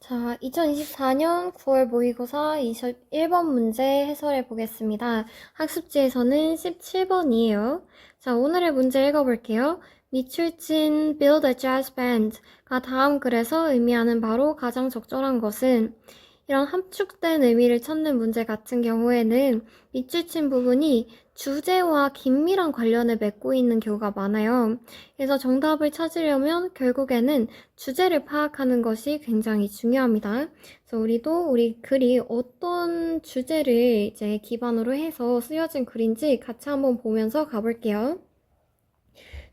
자, 2024년 9월 모의고사 21번 문제 해설해 보겠습니다. 학습지에서는 17번이에요. 자, 오늘의 문제 읽어볼게요. 미출진 Build a Jazz Band가 다음 글에서 의미하는 바로 가장 적절한 것은 이런 함축된 의미를 찾는 문제 같은 경우에는 밑줄친 부분이 주제와 긴밀한 관련을 맺고 있는 경우가 많아요. 그래서 정답을 찾으려면 결국에는 주제를 파악하는 것이 굉장히 중요합니다. 그래서 우리 글이 어떤 주제를 이제 기반으로 해서 쓰여진 글인지 같이 한번 보면서 가볼게요.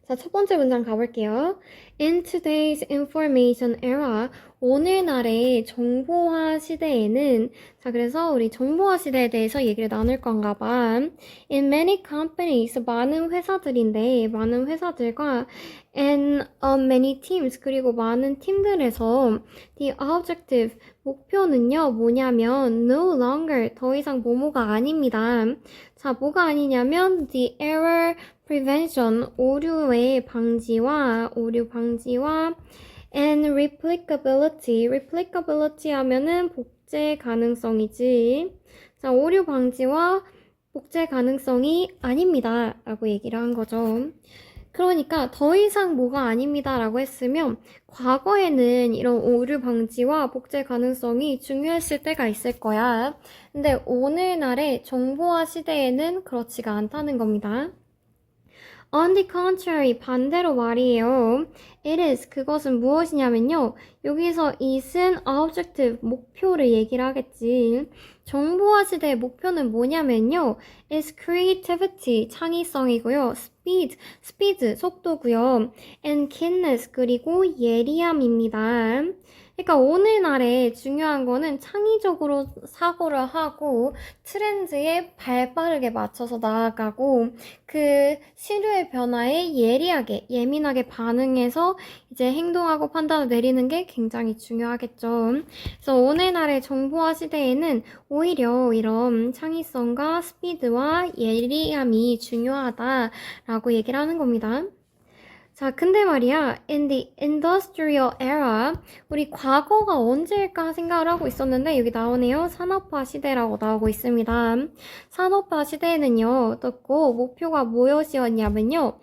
자, 첫 번째 문장 가볼게요. In today's information era, 오늘날의 정보화 시대에는, 자, 그래서 우리 정보화 시대에 대해서 얘기를 나눌 건가 봐. In many companies, 많은 회사들인데, 많은 회사들과 and many teams, 그리고 많은 팀들에서 the objective, 목표는요, 뭐냐면 no longer, 더 이상 뭐뭐가 아닙니다. 자, 뭐가 아니냐면 the error prevention, 오류 방지와 and replicability 하면은 복제 가능성이지. 자, 오류 방지와 복제 가능성이 아닙니다 라고 얘기를 한 거죠. 그러니까 더 이상 뭐가 아닙니다 라고 했으면 과거에는 이런 오류 방지와 복제 가능성이 중요했을 때가 있을 거야. 근데 오늘날의 정보화 시대에는 그렇지가 않다는 겁니다. On the contrary, 반대로 말이에요. It is, 그것은 무엇이냐면요. 여기서 it은 objective, 목표를 얘기를 하겠지. 정보화 시대의 목표는 뭐냐면요. is creativity, 창의성이고요. speed, 속도고요. and keenness, 그리고 예리함입니다. 그러니까 오늘날에 중요한 거는 창의적으로 사고를 하고 트렌드에 발빠르게 맞춰서 나아가고 그 시류의 변화에 예민하게 반응해서 이제 행동하고 판단을 내리는 게 굉장히 중요하겠죠. 그래서 오늘날의 정보화 시대에는 오히려 이런 창의성과 스피드와 예리함이 중요하다라고 얘기를 하는 겁니다. 자, 근데 말이야, in the industrial era, 우리 과거가 언제일까 생각을 하고 있었는데, 여기 나오네요. 산업화 시대라고 나오고 있습니다. 산업화 시대에는요, 어떻고, 목표가 무엇이었냐면요,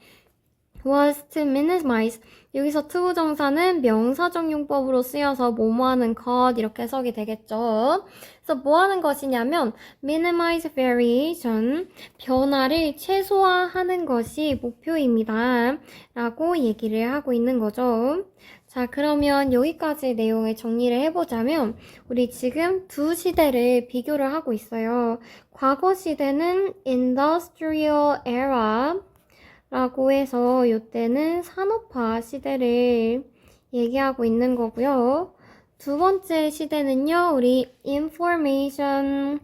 was to minimize. 여기서 투부정사는 명사적 용법으로 쓰여서 뭐뭐하는 것 이렇게 해석이 되겠죠. 그래서 뭐하는 것이냐면 minimize variation, 변화를 최소화하는 것이 목표입니다 라고 얘기를 하고 있는 거죠. 자, 그러면 여기까지 내용을 정리를 해보자면 우리 지금 두 시대를 비교를 하고 있어요. 과거 시대는 industrial era 라고 해서 이때는 산업화 시대를 얘기하고 있는 거고요. 두 번째 시대는요, 우리 information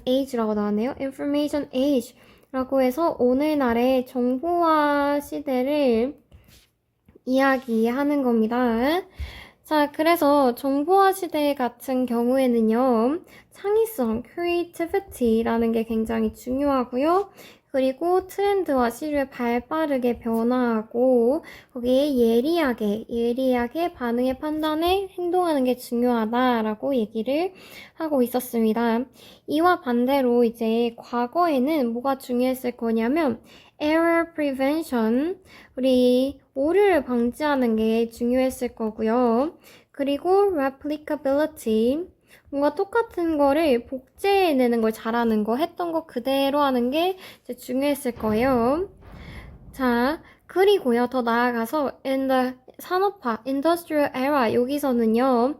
age라고 나왔네요. information age라고 해서 오늘날의 정보화 시대를 이야기하는 겁니다. 자, 그래서 정보화 시대 같은 경우에는요, 창의성, creativity라는 게 굉장히 중요하고요. 그리고 트렌드와 시류에 발빠르게 변화하고 거기에 예리하게 반응에 판단에 행동하는 게 중요하다라고 얘기를 하고 있었습니다. 이와 반대로 이제 과거에는 뭐가 중요했을 거냐면 error prevention, 우리 오류를 방지하는 게 중요했을 거고요. 그리고 replicability, 뭔가 똑같은 거를 복제해내는 걸 잘하는 거, 했던 거 그대로 하는 게 이제 중요했을 거예요. 자, 그리고요, 더 나아가서 in the 산업화, industrial era, 여기서는요,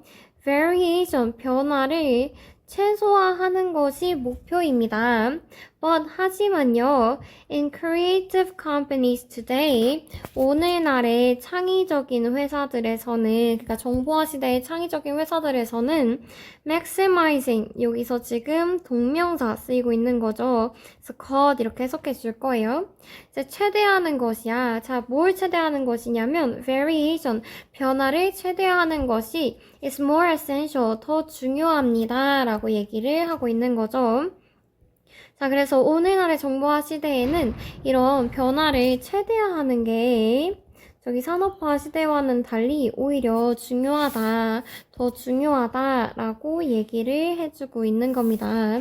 variation, 변화를 최소화하는 것이 목표입니다. 하지만요, in creative companies today, 오늘날의 창의적인 회사들에서는, 그러니까 정보화 시대의 창의적인 회사들에서는 maximizing, 여기서 지금 동명사 쓰이고 있는 거죠. 그래서 것 이렇게 해석해 줄 거예요. 이제 최대화하는 것이야. 자, 뭘 최대화하는 것이냐면 variation, 변화를 최대화하는 것이 is more essential, 더 중요합니다 라고 얘기를 하고 있는 거죠. 자, 그래서 오늘날의 정보화 시대에는 이런 변화를 최대화하는 게 저기 산업화 시대와는 달리 오히려 중요하다, 더 중요하다라고 얘기를 해주고 있는 겁니다.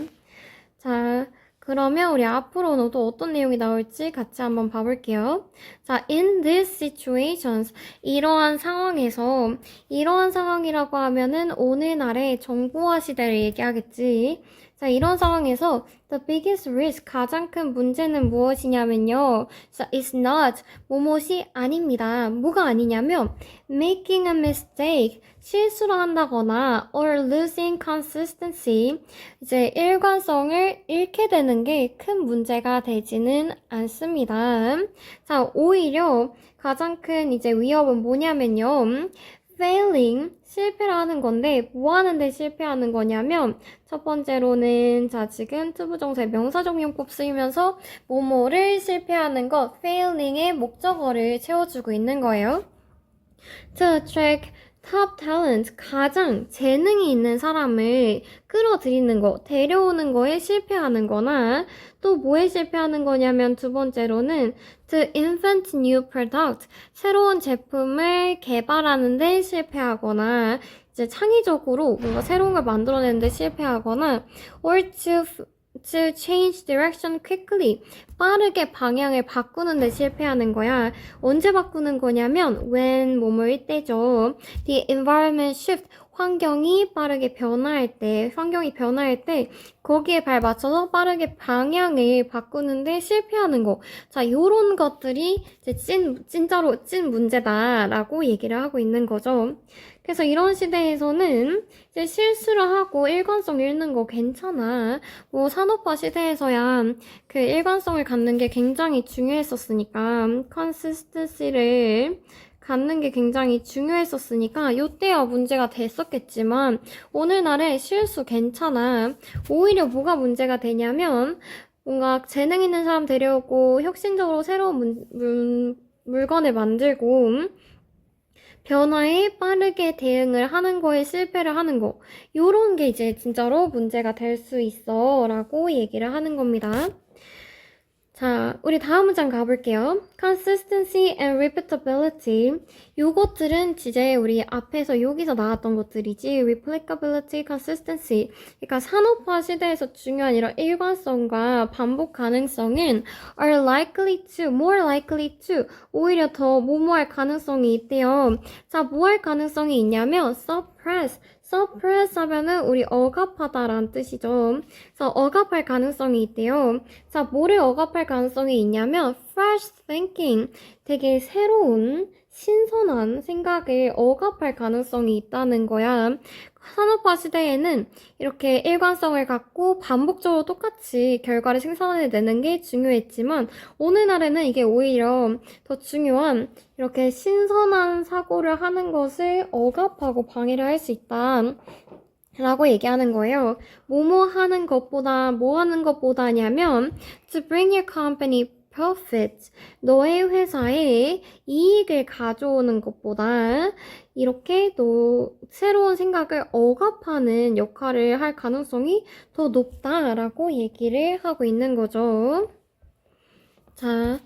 자, 그러면 우리 앞으로는 또 어떤 내용이 나올지 같이 한번 봐볼게요. 자, in these situations, 이러한 상황에서, 이러한 상황이라고 하면은 오늘날의 정보화 시대를 얘기하겠지. 자, 이런 상황에서 the biggest risk, 가장 큰 문제는 무엇이냐면요. 자, it's not, 뭐뭇이 아닙니다. 뭐가 아니냐면 making a mistake, 실수를 한다거나 or losing consistency, 이제 일관성을 잃게 되는 게 큰 문제가 되지는 않습니다. 자, 오히려 가장 큰 이제 위협은 뭐냐면요. failing, 실패를 하는 건데 뭐 하는데 실패하는 거냐면 첫 번째로는 자 지금 투부정사의 명사정용법 쓰이면서 뭐뭐를 실패하는 것, failing의 목적어를 채워주고 있는 거예요. To attract top talent, 가장 재능이 있는 사람을 끌어들이는 거, 데려오는 거에 실패하는 거나 또 뭐에 실패하는 거냐면 두 번째로는 to invent new product, 새로운 제품을 개발하는 데 실패하거나 이제 창의적으로 뭔가 새로운 걸 만들어내는 데 실패하거나 or to change direction quickly, 빠르게 방향을 바꾸는 데 실패하는 거야. 언제 바꾸는 거냐면 when 뭐뭐일 때죠. The environment shift, 환경이 빠르게 변화할 때, 환경이 변화할 때 거기에 발 맞춰서 빠르게 방향을 바꾸는데 실패하는 거. 자, 요런 것들이 이제 진짜로 찐 문제다라고 얘기를 하고 있는 거죠. 그래서 이런 시대에서는 이제 실수를 하고 일관성 잃는 거 괜찮아. 뭐 산업화 시대에서야 그 일관성을 갖는 게 굉장히 중요했었으니까 consistency를 갖는 게 굉장히 중요했었으니까 요때야 문제가 됐었겠지만 오늘날의 실수 괜찮아. 오히려 뭐가 문제가 되냐면 뭔가 재능 있는 사람 데려오고 혁신적으로 새로운 물건을 만들고 변화에 빠르게 대응을 하는 거에 실패를 하는 거, 요런 게 이제 진짜로 문제가 될 수 있어 라고 얘기를 하는 겁니다. 자, 우리 다음 문장 가볼게요. Consistency and repeatability. 요것들은 이제 우리 앞에서 여기서 나왔던 것들이지. Replicability, consistency. 그러니까 산업화 시대에서 중요한 이런 일관성과 반복 가능성은 are likely to, more likely to, 오히려 더 뭐뭐할 가능성이 있대요. 자, 뭐 할 가능성이 있냐면 suppress 하면은 우리 억압하다라는 뜻이죠. 그래서 억압할 가능성이 있대요. 자, 뭐를 억압할 가능성이 있냐면 fresh thinking, 되게 새로운 신선한 생각을 억압할 가능성이 있다는 거야. 산업화 시대에는 이렇게 일관성을 갖고 반복적으로 똑같이 결과를 생산해내는 게 중요했지만 오늘날에는 이게 오히려 더 중요한 이렇게 신선한 사고를 하는 것을 억압하고 방해를 할 수 있다 라고 얘기하는 거예요. 뭐뭐 하는 것보다 뭐 하는 것보다냐면 to bring your company profit, 너의 회사에 이익을 가져오는 것보다 이렇게 또 새로운 생각을 억압하는 역할을 할 가능성이 더 높다라고 얘기를 하고 있는 거죠. 자,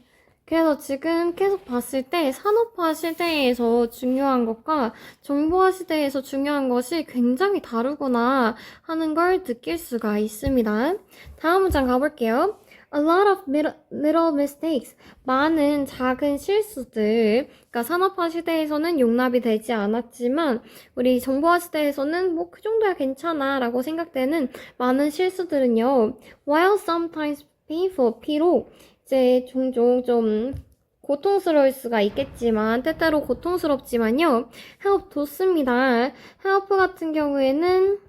그래서 지금 계속 봤을 때 산업화 시대에서 중요한 것과 정보화 시대에서 중요한 것이 굉장히 다르구나 하는 걸 느낄 수가 있습니다. 다음 문장 가볼게요. A lot of little mistakes. 많은 작은 실수들. 그러니까 산업화 시대에서는 용납이 되지 않았지만 우리 정보화 시대에서는 뭐 그 정도야 괜찮아 라고 생각되는 많은 실수들은요. While sometimes painful, 비록 이제 종종 좀 고통스러울 수가 있겠지만 때때로 고통스럽지만요. help 좋습니다. help 같은 경우에는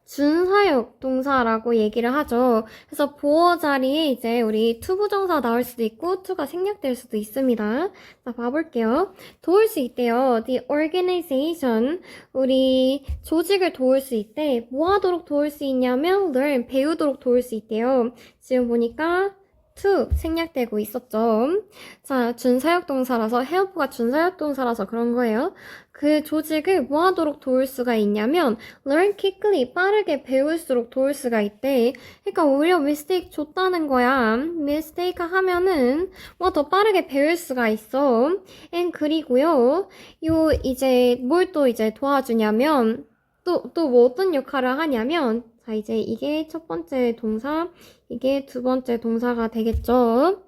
준사역 동사라고 얘기를 하죠. 그래서 보어 자리에 이제 우리 투부정사 나올 수도 있고 to가 생략될 수도 있습니다. 자, 봐볼게요. 도울 수 있대요. The organization, 우리 조직을 도울 수 있대. 뭐 하도록 도울 수 있냐면 learn, 배우도록 도울 수 있대요. 지금 보니까 to 생략되고 있었죠. 자, 준사역동사라서 help가 준사역동사라서 그런 거예요. 그 조직을 뭐 하도록 도울 수가 있냐면 learn quickly, 빠르게 배울수록 도울 수가 있대. 그러니까 오히려 mistake 줬다는 거야. mistake 하면은 뭐 더 빠르게 배울 수가 있어. and 그리고요. 요 이제 뭘 또 이제 도와주냐면 또 뭐 어떤 역할을 하냐면 자, 이제 이게 첫 번째 동사, 이게 두 번째 동사가 되겠죠.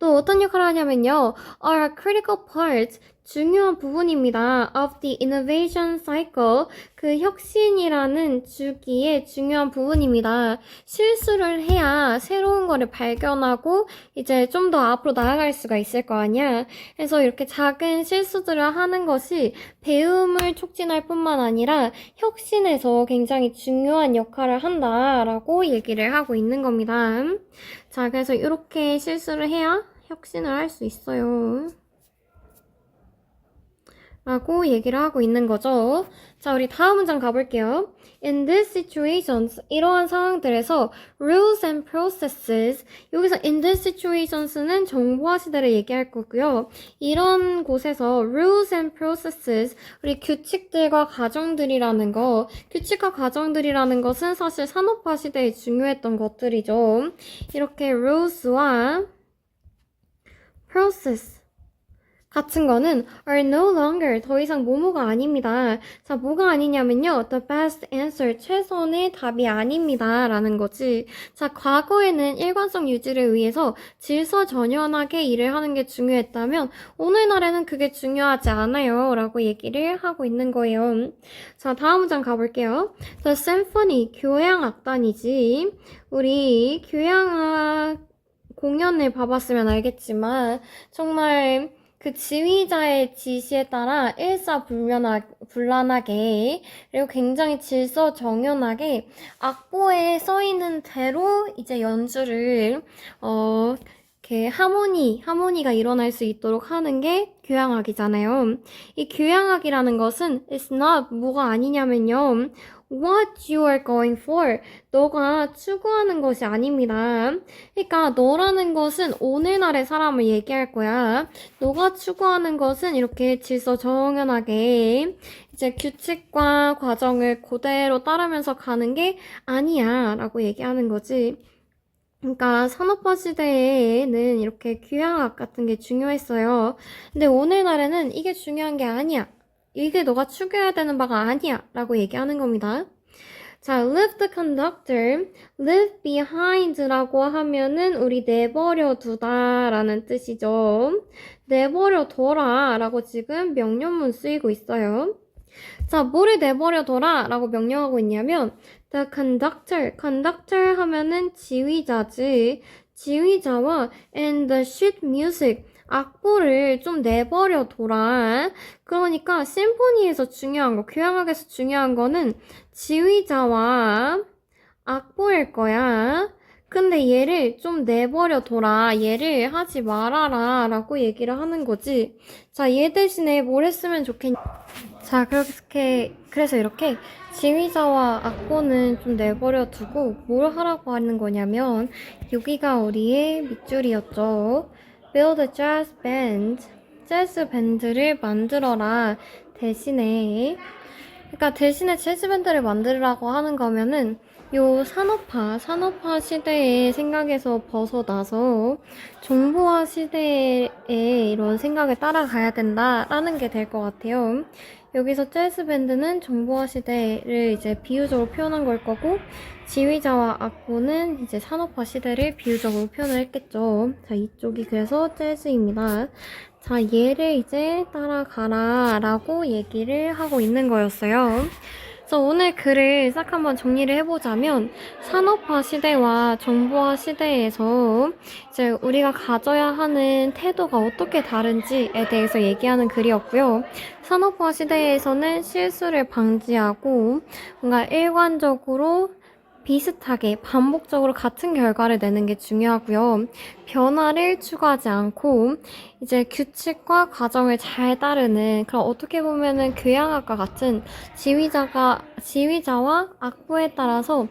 또 어떤 역할을 하냐면요. are critical parts, 중요한 부분입니다. of the innovation cycle, 그 혁신이라는 주기의 중요한 부분입니다. 실수를 해야 새로운 거를 발견하고 이제 좀 더 앞으로 나아갈 수가 있을 거 아니야. 그래서 이렇게 작은 실수들을 하는 것이 배움을 촉진할 뿐만 아니라 혁신에서 굉장히 중요한 역할을 한다라고 얘기를 하고 있는 겁니다. 자, 그래서 이렇게 실수를 해야 혁신을 할 수 있어요. 라고 얘기를 하고 있는 거죠. 자, 우리 다음 문장 가볼게요. In these situations, 이러한 상황들에서 rules and processes, 여기서 in these situations는 정보화 시대를 얘기할 거고요. 이런 곳에서 rules and processes, 우리 규칙들과 과정들이라는 거, 규칙과 과정들이라는 것은 사실 산업화 시대에 중요했던 것들이죠. 이렇게 rules와 process 같은 거는 are no longer, 더 이상 뭐뭐가 아닙니다. 자, 뭐가 아니냐면요. the best answer, 최선의 답이 아닙니다. 라는 거지. 자, 과거에는 일관성 유지를 위해서 질서정연하게 일을 하는 게 중요했다면 오늘날에는 그게 중요하지 않아요. 라고 얘기를 하고 있는 거예요. 자, 다음 문장 가볼게요. The symphony, 교향악단이지. 우리 교향악 공연을 봐봤으면 알겠지만 정말 그 지휘자의 지시에 따라 일사불란하게 그리고 굉장히 질서정연하게 악보에 써있는 대로 이제 연주를 이렇게 하모니가 일어날 수 있도록 하는 게 교향악이잖아요. 이 교향악이라는 것은 it's not 뭐가 아니냐면요. what you are going for. 너가 추구하는 것이 아닙니다. 그러니까 너라는 것은 오늘날의 사람을 얘기할 거야. 너가 추구하는 것은 이렇게 질서정연하게 이제 규칙과 과정을 그대로 따르면서 가는 게 아니야 라고 얘기하는 거지. 그러니까 산업화 시대에는 이렇게 교향악 같은 게 중요했어요. 근데 오늘날에는 이게 중요한 게 아니야. 이게 너가 추구해야 되는 바가 아니야 라고 얘기하는 겁니다. 자, leave the conductor, leave behind 라고 하면은 우리 내버려 두다 라는 뜻이죠. 내버려 둬라 라고 지금 명령문 쓰이고 있어요. 자, 뭐를 내버려 둬라 라고 명령하고 있냐면 the conductor 하면은 지휘자지. 지휘자와 and the sheet music, 악보를 좀 내버려 둬라. 그러니까 심포니에서 중요한 거, 교향악에서 중요한 거는 지휘자와 악보일 거야. 근데 얘를 좀 내버려 둬라. 얘를 하지 말아라. 라고 얘기를 하는 거지. 자, 얘 대신에 뭘 했으면 좋겠냐. 자, 그래서 이렇게 지휘자와 악보는 좀 내버려 두고 뭘 하라고 하는 거냐면 여기가 우리의 밑줄이었죠. Build a jazz band. 재즈 밴드를 만들어라. 대신에 재즈 밴드를 만들라고 하는 거면은 요 산업화 시대의 생각에서 벗어나서 정보화 시대의 이런 생각에 따라가야 된다라는 게 될 것 같아요. 여기서 재즈 밴드는 정보화 시대를 이제 비유적으로 표현한 걸 거고 지휘자와 악보는 이제 산업화 시대를 비유적으로 표현을 했겠죠. 자, 이쪽이 그래서 재즈입니다. 자, 얘를 이제 따라가라 라고 얘기를 하고 있는 거였어요. 그래서 오늘 글을 싹 한번 정리를 해보자면 산업화 시대와 정보화 시대에서 이제 우리가 가져야 하는 태도가 어떻게 다른지에 대해서 얘기하는 글이었고요. 산업화 시대에서는 실수를 방지하고 뭔가 일관적으로 비슷하게 반복적으로 같은 결과를 내는 게 중요하고요. 변화를 추구하지 않고 이제 규칙과 과정을 잘 따르는 그런 어떻게 보면은 교향악과 같은 지휘자와 악보에 따라서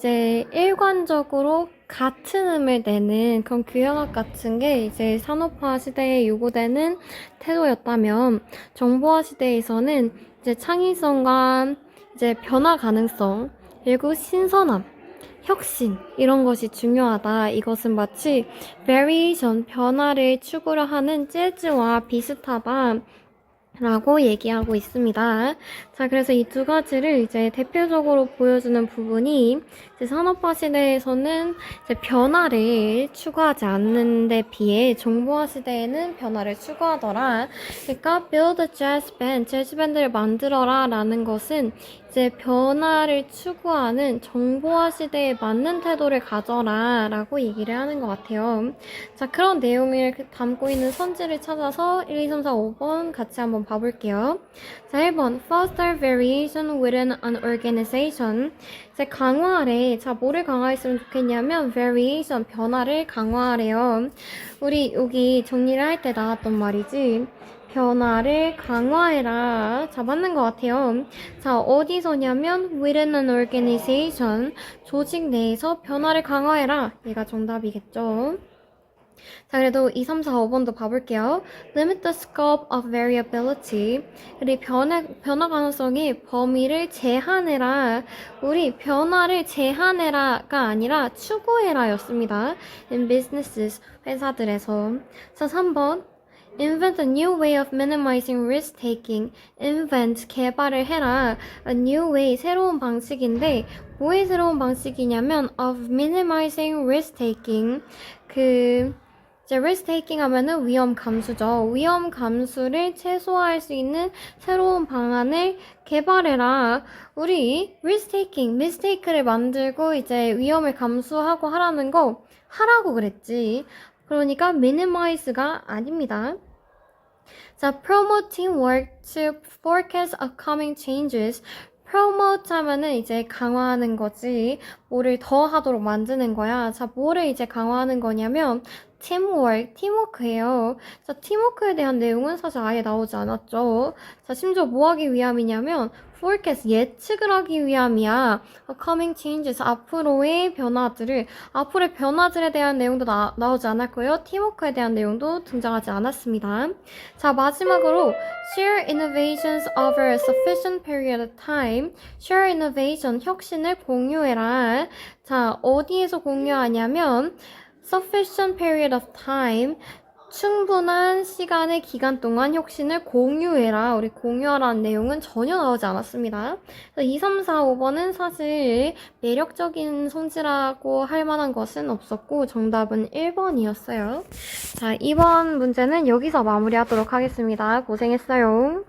이제 일관적으로 같은 음을 내는 그런 규형학 같은 게 이제 산업화 시대에 요구되는 태도였다면 정보화 시대에서는 이제 창의성과 이제 변화 가능성 그리고 신선함 혁신 이런 것이 중요하다. 이것은 마치 variation 변화를 추구를 하는 재즈와 비슷하다. 라고 얘기하고 있습니다. 자, 그래서 이 두 가지를 이제 대표적으로 보여주는 부분이 이제 산업화 시대에서는 이제 변화를 추구하지 않는 데 비해 정보화 시대에는 변화를 추구하더라. 그러니까 build a jazz band, 재즈 밴드를 만들어라 라는 것은 이제 변화를 추구하는 정보화 시대에 맞는 태도를 가져라 라고 얘기를 하는 것 같아요. 자, 그런 내용을 담고 있는 선지를 찾아서 1, 2, 3, 4, 5번 같이 한번 봐볼게요. 자, 1번 foster variation within an organization. 이제 강화하래. 자, 뭐를 강화했으면 좋겠냐면 variation, 변화를 강화하래요. 우리 여기 정리를 할 때 나왔던 말이지. 변화를 강화해라. 자, 맞는 것 같아요. 자, 어디서냐면 within an organization, 조직 내에서 변화를 강화해라. 얘가 정답이겠죠. 자, 그래도 2, 3, 4, 5번도 봐볼게요. Limit the scope of variability. 우리 변화 가능성의 범위를 제한해라. 우리 변화를 제한해라가 아니라 추구해라 였습니다. In businesses, 회사들에서. 자, 3번. Invent a new way of minimizing risk taking. Invent, 개발을 해라. A new way, 새로운 방식인데 뭐의 새로운 방식이냐면 of minimizing risk taking. 이제 risk taking 하면은 위험 감수죠. 위험 감수를 최소화할 수 있는 새로운 방안을 개발해라. 우리 risk taking, mistake를 만들고 이제 위험을 감수하고 하라는 거 하라고 그랬지. 그러니까 minimize가 아닙니다. 자, promote teamwork to forecast upcoming changes. promote 하면은 이제 강화하는 거지. 뭐를 더 하도록 만드는 거야. 자, 뭐를 이제 강화하는 거냐면 teamwork, 팀워크예요. 자, 팀워크에 대한 내용은 사실 아예 나오지 않았죠. 자, 심지어 뭐 하기 위함이냐면 forecast, 예측을 하기 위함이야. coming changes, 앞으로의 변화들에 대한 내용도 나오지 않았고요. 팀워크에 대한 내용도 등장하지 않았습니다. 자, 마지막으로 share innovations over a sufficient period of time. share innovation, 혁신을 공유해라. 자, 어디에서 공유하냐면 sufficient period of time, 충분한 시간의 기간 동안 혁신을 공유해라. 우리 공유하라는 내용은 전혀 나오지 않았습니다. 2, 3, 4, 5번은 사실 매력적인 성질이라고 할 만한 것은 없었고 정답은 1번이었어요. 자, 이번 문제는 여기서 마무리하도록 하겠습니다. 고생했어요.